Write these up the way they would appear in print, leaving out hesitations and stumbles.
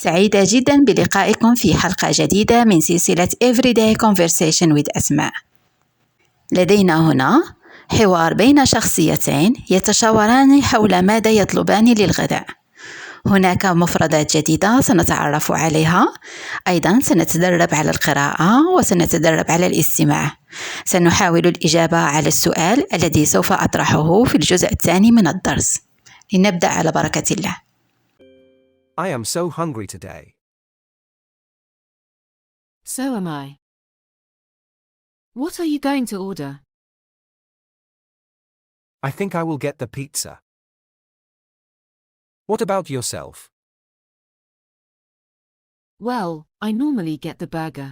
سعيدة جدا بلقائكم في حلقة جديدة من سلسلة Everyday Conversation with أسماء. لدينا هنا حوار بين شخصيتين يتشاوران حول ماذا يطلبان للغداء. هناك مفردات جديدة سنتعرف عليها، أيضا سنتدرب على القراءة وسنتدرب على الاستماع. سنحاول الإجابة على السؤال الذي سوف أطرحه في الجزء الثاني من الدرس. لنبدأ على بركة الله. I am so hungry today. So am I. What are you going to order? I think I will get the pizza. What about yourself? Well, I normally get the burger.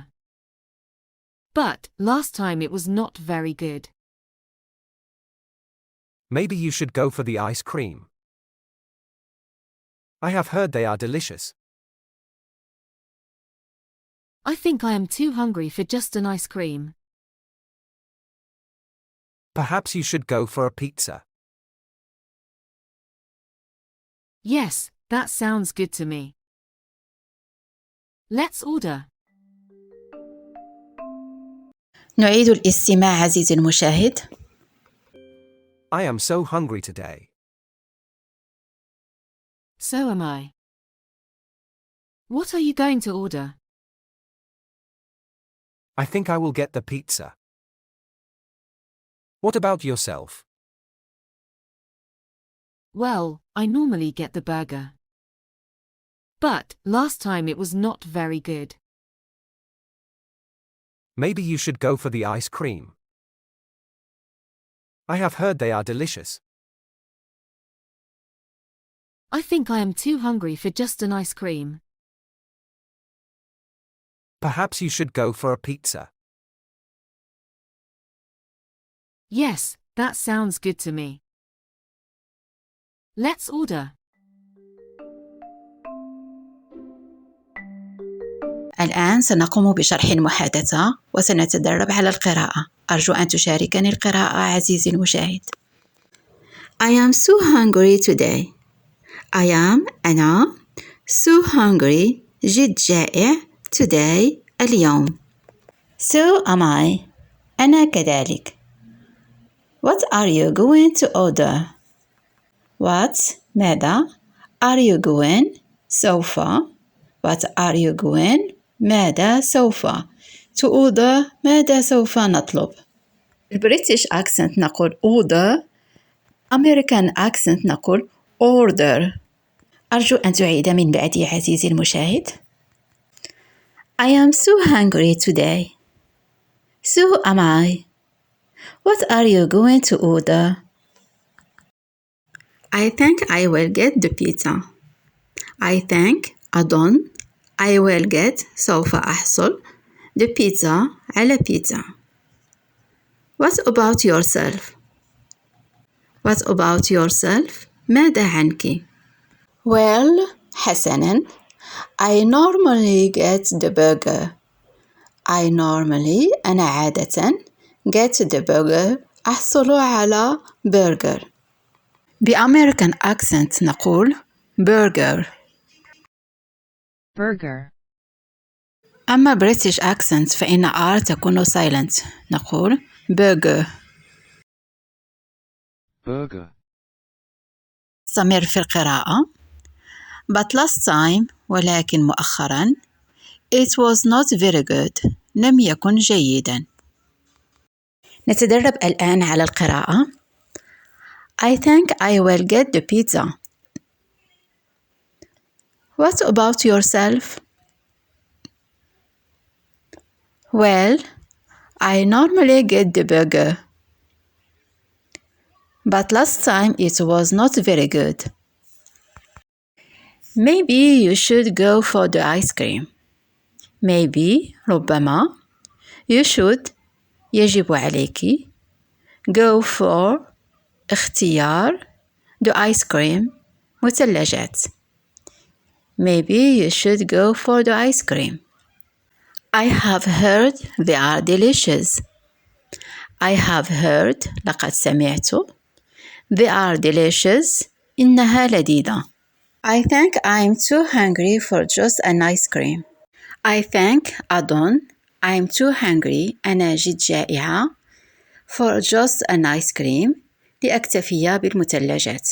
But last time it was not very good. Maybe you should go for the ice cream. I have heard they are delicious. I think I am too hungry for just an ice cream. Perhaps you should go for a pizza. Yes, that sounds good to me. Let's order. نعيد الاستماع عزيزي المشاهد. I am so hungry today. So am I. What are you going to order? I think I will get the pizza. What about yourself? Well, I normally get the burger. But last time it was not very good. Maybe you should go for the ice cream. I have heard they are delicious. I think I am too hungry for just an ice cream. Perhaps you should go for a pizza. Yes, that sounds good to me. Let's order. الآن سنقوم بشرح المحادثة وسنتدرب على القراءة. أرجو أن تشاركني القراءة عزيزي المشاهد. I am so hungry today. أنا so hungry جد جائع today اليوم. So am I. أنا كذلك. What are you going to order? What ماذا are you going سوف What are you going ماذا سوف To order ماذا سوف نطلب. البريتش accent نقول order. American accent نقول order. أرجو أن تعيد من بعدي عزيزي المشاهد. I am so hungry today. So am I. What are you going to order? I think I will get the pizza. I think أظن I will get سوف أحصل the pizza على pizza. What about yourself? What about yourself? ماذا عنك؟ Well, حسناً. I normally get the burger. أنا عادة get the burger أحصل على burger. بأمريكان accent نقول burger. أما British accent فإن R تكون silent نقول burger. استمر في القراءة. But last time ولكن مؤخرا it was not very good لم يكن جيدا. نتدرب الآن على القراءة. I think I will get the pizza. What about yourself? Well, I normally get the burger. But last time it was not very good. Maybe you should go for the ice cream. Maybe ربما you should يجب عليك go for اختيار the ice cream مثلجات. Maybe you should go for the ice cream. I have heard they are delicious. I have heard لقد سمعت they are delicious إنها لذيذة. I think I'm too hungry for just an ice cream. I think أظن I'm too hungry أنا جد جائعة for just an ice cream لأكتفي بالمثلجات.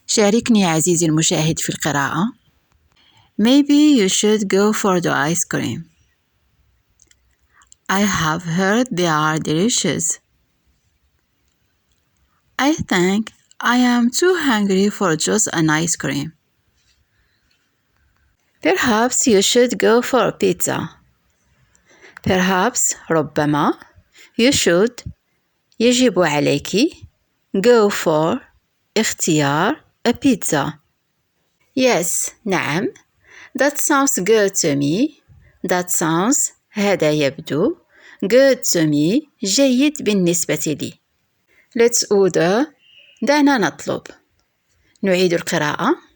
شاركني عزيزي المشاهد في القراءة. Maybe you should go for the ice cream. I have heard they are delicious. I think I am too hungry for just an ice cream. Perhaps you should go for pizza. Perhaps ربما you should يجب عليك go for اختيار a pizza. Yes, نعم. That sounds good to me. That sounds هذا يبدو good to me جيد بالنسبة لي. Let's order دعنا نطلب. نعيد القراءة.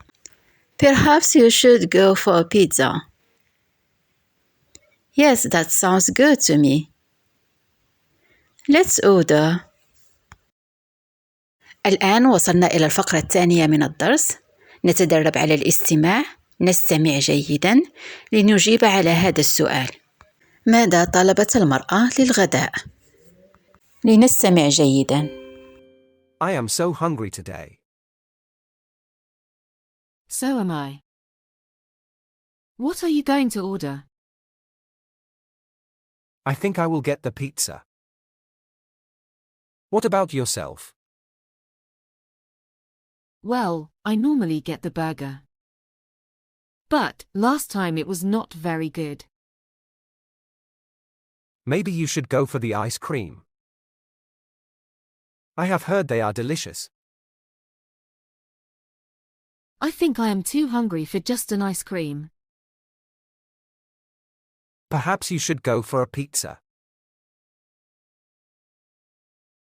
Perhaps you should go for pizza. Yes, that sounds good to me. Let's order. الآن وصلنا إلى الفقرة الثانية من الدرس. نتدرب على الاستماع. نستمع جيدا لنجيب على هذا السؤال. ماذا طلبت المرأة للغداء؟ لنستمع جيدا. I am so hungry today. So am I. What are you going to order? I think I will get the pizza. What about yourself? Well, I normally get the burger. But last time it was not very good. Maybe you should go for the ice cream. I have heard they are delicious. I think I am too hungry for just an ice cream. Perhaps you should go for a pizza.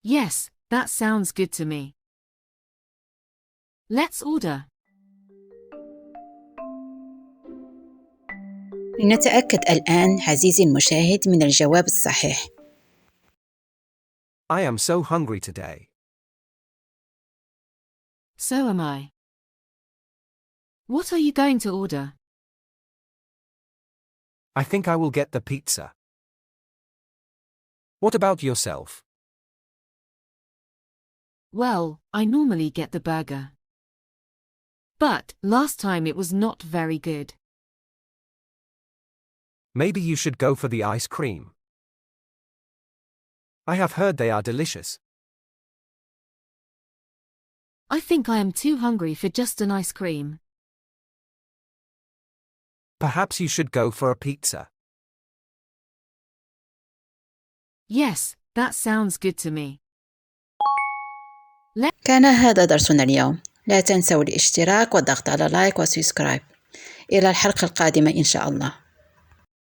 Yes, that sounds good to me. Let's order. لنتأكد الآن عزيزي المشاهد من الجواب الصحيح. I am so hungry today. So am I. What are you going to order? I think I will get the pizza. What about yourself? Well, I normally get the burger. But last time it was not very good. Maybe you should go for the ice cream. I have heard they are delicious. I think I am too hungry for just an ice cream. Perhaps you should go for a pizza. Yes, that sounds good to me. كان هذا درسنا اليوم. لا تنسوا الاشتراك والضغط على لايك وسبسكرايب. إلى الحلقة القادمة إن شاء الله.